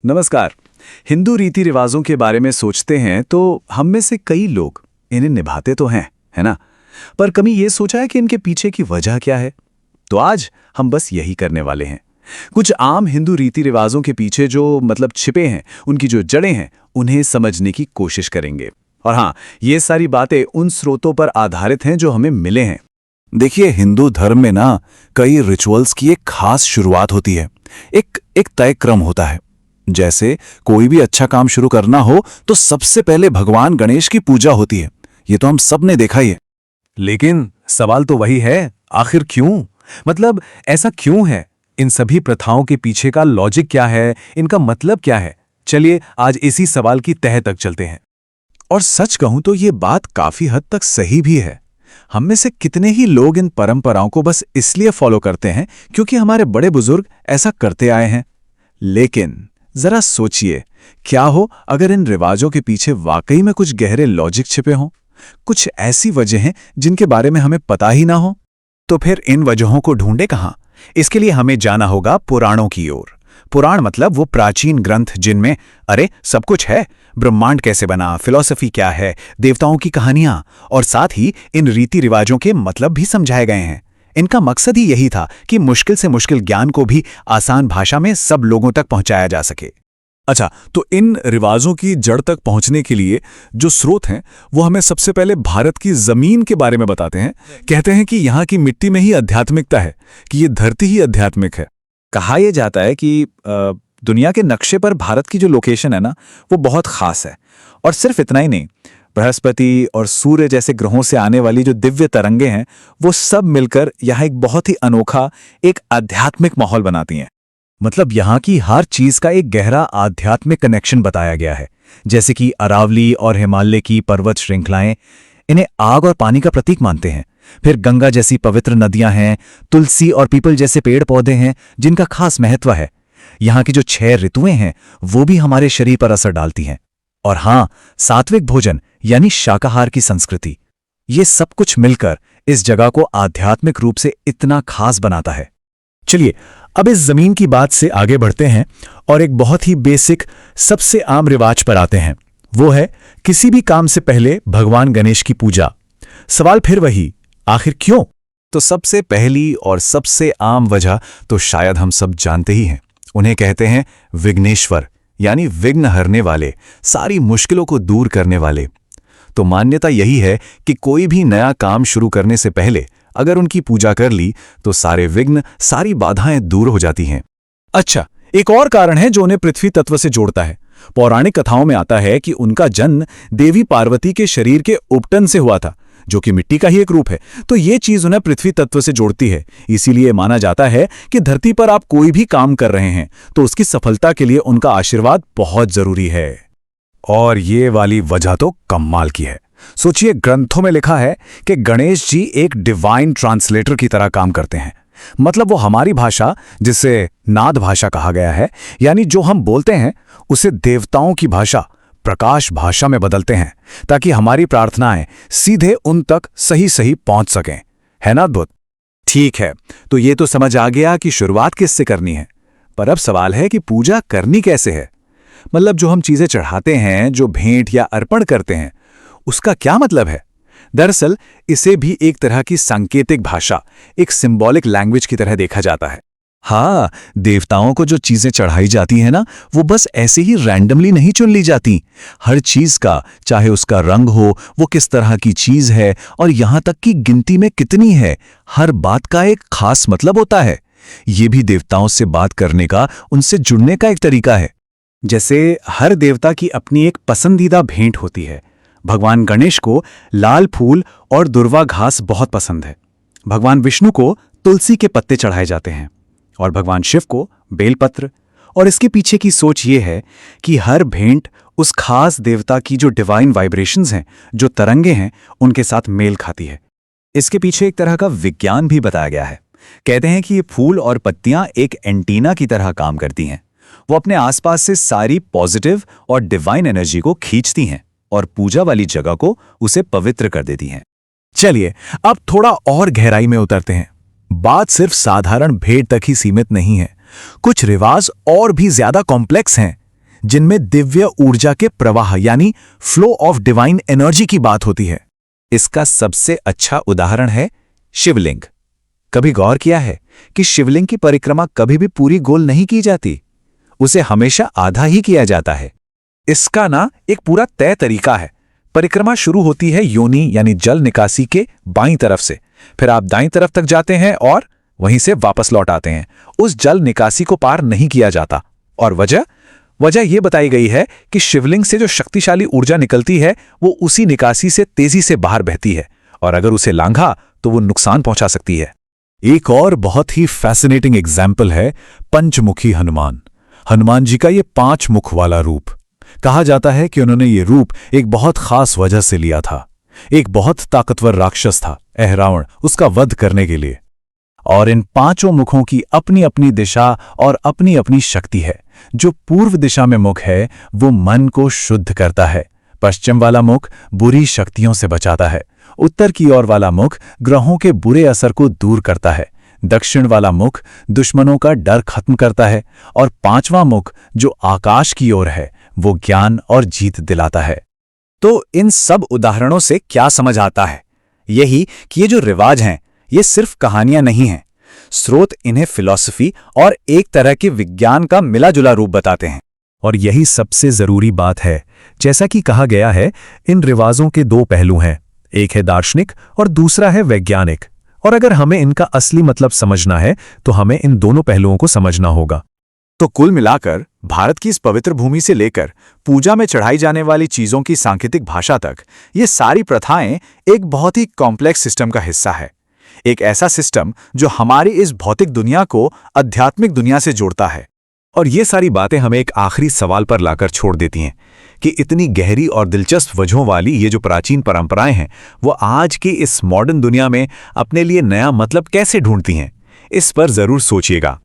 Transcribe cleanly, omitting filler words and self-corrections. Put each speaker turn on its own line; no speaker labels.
नमस्कार। हिंदू रीति रिवाजों के बारे में सोचते हैं तो हम में से कई लोग इन्हें निभाते तो हैं, है ना? पर कभी ये सोचा है कि इनके पीछे की वजह क्या है? तो आज हम बस यही करने वाले हैं। कुछ आम हिंदू रीति रिवाजों के पीछे जो छिपे हैं, उनकी जो जड़ें हैं, उन्हें समझने की कोशिश करेंगे। और हाँ, ये सारी बातें उन स्रोतों पर आधारित हैं जो हमें मिले हैं।
देखिए, हिंदू धर्म में ना कई रिचुअल्स की एक खास शुरुआत होती है। एक तय क्रम होता है। जैसे कोई भी अच्छा काम शुरू करना हो तो सबसे पहले भगवान गणेश की पूजा होती है। ये तो हम सब ने देखा ही है।
लेकिन सवाल तो वही है, आखिर क्यों? ऐसा क्यों है? इन सभी प्रथाओं के पीछे का लॉजिक क्या है? इनका मतलब क्या है? चलिए आज इसी सवाल की तह तक चलते हैं।
और सच कहूं तो ये बात काफी हद तक सही भी है। हम में से कितने ही लोग इन परंपराओं को बस इसलिए फॉलो करते हैं क्योंकि हमारे बड़े बुजुर्ग ऐसा करते आए हैं। लेकिन जरा सोचिए, क्या हो अगर इन रिवाजों के पीछे वाकई में कुछ गहरे लॉजिक छिपे हों, कुछ ऐसी वजहें जिनके बारे में हमें पता ही ना हो।
तो फिर इन वजहों को ढूंढे कहां? इसके लिए हमें जाना होगा पुराणों की ओर। पुराण मतलब वो प्राचीन ग्रंथ जिनमें सब कुछ है। ब्रह्मांड कैसे बना, फिलॉसफी क्या है, देवताओं की कहानियां, और साथ ही इन रीति रिवाजों के मतलब भी समझाए गए हैं। इनका मकसद ही यही था कि मुश्किल से मुश्किल ज्ञान को भी आसान भाषा में सब लोगों तक पहुंचाया जा सके।
अच्छा, तो इन रिवाजों की जड़ तक पहुंचने के लिए जो स्रोत हैं वो हमें सबसे पहले भारत की जमीन के बारे में बताते हैं। कहते हैं कि यहाँ की मिट्टी में ही आध्यात्मिकता है, कि ये धरती ही आध्यात्मिक है।
कहा यह जाता है कि दुनिया के नक्शे पर भारत की जो लोकेशन है ना, वो बहुत खास है। और सिर्फ इतना ही नहीं, बृहस्पति और सूर्य जैसे ग्रहों से आने वाली जो दिव्य तरंगे हैं, वो सब मिलकर यहाँ एक बहुत ही अनोखा, एक आध्यात्मिक माहौल बनाती हैं। यहाँ की हर चीज का एक गहरा आध्यात्मिक कनेक्शन बताया गया है। जैसे कि अरावली और हिमालय की पर्वत श्रृंखलाएं इन्हें आग और पानी का प्रतीक मानते हैं। फिर गंगा जैसी पवित्र नदियां हैं, तुलसी और पीपल जैसे पेड़ पौधे हैं जिनका खास महत्व है। यहाँ की जो 6 ऋतुएं हैं वो भी हमारे शरीर पर असर डालती हैं। और हाँ, सात्विक भोजन यानी शाकाहार की संस्कृति, ये सब कुछ मिलकर इस जगह को आध्यात्मिक रूप से इतना खास बनाता है। चलिए अब इस जमीन की बात से आगे बढ़ते हैं और एक बहुत ही बेसिक, सबसे आम रिवाज पर आते हैं। वो है किसी भी काम से पहले भगवान गणेश की पूजा। सवाल फिर वही, आखिर क्यों? तो सबसे पहली और सबसे आम वजह तो शायद हम सब जानते ही हैं। उन्हें कहते हैं विघ्नेश्वर, यानी विघ्न हरने वाले, सारी मुश्किलों को दूर करने वाले। तो मान्यता यही है कि कोई भी नया काम शुरू करने से पहले अगर उनकी पूजा कर ली तो सारे विघ्न, सारी बाधाएं दूर हो जाती हैं। अच्छा, एक और कारण है जो उन्हें पृथ्वी तत्व से जोड़ता है। पौराणिक कथाओं में आता है कि उनका जन्म देवी पार्वती के शरीर के उपटन से हुआ था, जो कि मिट्टी का ही एक रूप है। तो ये चीज उन्हें पृथ्वी तत्व से जोड़ती है। इसीलिए माना जाता है कि धरती पर आप कोई भी काम कर रहे हैं तो उसकी सफलता के लिए उनका आशीर्वाद बहुत जरूरी है। और ये वाली वजह तो कमाल की है। सोचिए, ग्रंथों में लिखा है कि गणेश जी एक डिवाइन ट्रांसलेटर की तरह काम करते हैं। वो हमारी भाषा, जिसे नाद भाषा कहा गया है, यानी जो हम बोलते हैं, उसे देवताओं की भाषा, प्रकाश भाषा में बदलते हैं ताकि हमारी प्रार्थनाएं सीधे उन तक सही सही पहुंच सकें। है ना अद्भुत? ठीक है, तो ये तो समझ आ गया कि शुरुआत किससे करनी है। पर अब सवाल है कि पूजा करनी कैसे है। जो हम चीजें चढ़ाते हैं, जो भेंट या अर्पण करते हैं, उसका क्या मतलब है? दरअसल इसे भी एक तरह की सांकेतिक भाषा, एक सिंबॉलिक लैंग्वेज की तरह देखा जाता है। हाँ, देवताओं को जो चीजें चढ़ाई जाती हैं ना, वो बस ऐसे ही रैंडमली नहीं चुन ली जाती। हर चीज का, चाहे उसका रंग हो, वो किस तरह की चीज है, और यहां तक कि गिनती में कितनी है, हर बात का एक खास मतलब होता है। ये भी देवताओं से बात करने का, उनसे जुड़ने का एक तरीका है। जैसे हर देवता की अपनी एक पसंदीदा भेंट होती है। भगवान गणेश को लाल फूल और दुर्वा घास बहुत पसंद है। भगवान विष्णु को तुलसी के पत्ते चढ़ाए जाते हैं और भगवान शिव को बेलपत्र। और इसके पीछे की सोच ये है कि हर भेंट उस खास देवता की जो डिवाइन वाइब्रेशंस हैं, जो तरंगे हैं, उनके साथ मेल खाती है। इसके पीछे एक तरह का विज्ञान भी बताया गया है। कहते हैं कि ये फूल और पत्तियां एक एंटीना की तरह काम करती हैं। वो अपने आसपास से सारी पॉजिटिव और डिवाइन एनर्जी को खींचती हैं और पूजा वाली जगह को उसे पवित्र कर देती हैं। चलिए अब थोड़ा और गहराई में उतरते हैं। बात सिर्फ साधारण भेंट तक ही सीमित नहीं है। कुछ रिवाज और भी ज्यादा कॉम्प्लेक्स हैं।
जिनमें दिव्य ऊर्जा के प्रवाह यानी फ्लो ऑफ डिवाइन एनर्जी की बात होती है।
इसका सबसे अच्छा उदाहरण है शिवलिंग। कभी गौर किया है कि शिवलिंग की परिक्रमा कभी भी पूरी गोल नहीं की जाती, उसे हमेशा आधा ही किया जाता है। इसका ना एक पूरा तय तरीका है। परिक्रमा शुरू होती है योनि यानी जल निकासी के बाईं तरफ से, फिर आप दाईं तरफ तक जाते हैं और वहीं से वापस लौट आते हैं। उस जल निकासी को पार नहीं किया जाता। और वजह यह बताई गई है कि शिवलिंग से जो शक्तिशाली ऊर्जा निकलती है वो उसी निकासी से तेजी से बाहर बहती है, और अगर उसे लांघा तो वो नुकसान पहुंचा सकती है।
एक और बहुत ही फैसिनेटिंग एग्जाम्पल है पंचमुखी हनुमान। हनुमान जी का ये 5 मुख वाला रूप। कहा जाता है कि उन्होंने ये रूप एक बहुत खास वजह से लिया था। एक बहुत ताकतवर राक्षस था रावण, उसका वध करने के लिए। और इन 5 मुखों की अपनी अपनी दिशा और अपनी अपनी शक्ति है। जो पूर्व दिशा में मुख है वो मन को शुद्ध करता है। पश्चिम वाला मुख बुरी शक्तियों से बचाता है। उत्तर की ओर वाला मुख ग्रहों के बुरे असर को दूर करता है। दक्षिण वाला मुख दुश्मनों का डर खत्म करता है। और 5वां मुख जो आकाश की ओर है वो ज्ञान और जीत दिलाता है।
तो इन सब उदाहरणों से क्या समझ आता है? यही कि ये जो रिवाज हैं ये सिर्फ कहानियां नहीं हैं। स्रोत इन्हें फिलॉसफी और एक तरह के विज्ञान का मिला जुला रूप बताते हैं।
और यही सबसे जरूरी बात है। जैसा कि कहा गया है, इन रिवाजों के 2 पहलू हैं, एक है दार्शनिक और दूसरा है वैज्ञानिक। और अगर हमें इनका असली मतलब समझना है तो हमें इन दोनों पहलुओं को समझना होगा।
तो कुल मिलाकर भारत की इस पवित्र भूमि से लेकर पूजा में चढ़ाई जाने वाली चीजों की सांकेतिक भाषा तक ये सारी प्रथाएं एक बहुत ही कॉम्प्लेक्स सिस्टम का हिस्सा है। एक ऐसा सिस्टम जो हमारी इस भौतिक दुनिया को आध्यात्मिक दुनिया से जोड़ता है।
और ये सारी बातें हमें एक आखिरी सवाल पर लाकर छोड़ देती हैं कि इतनी गहरी और दिलचस्प वजहों वाली ये जो प्राचीन परंपराएं हैं वो आज की इस मॉडर्न दुनिया में अपने लिए नया मतलब कैसे ढूंढती हैं। इस पर जरूर सोचिएगा।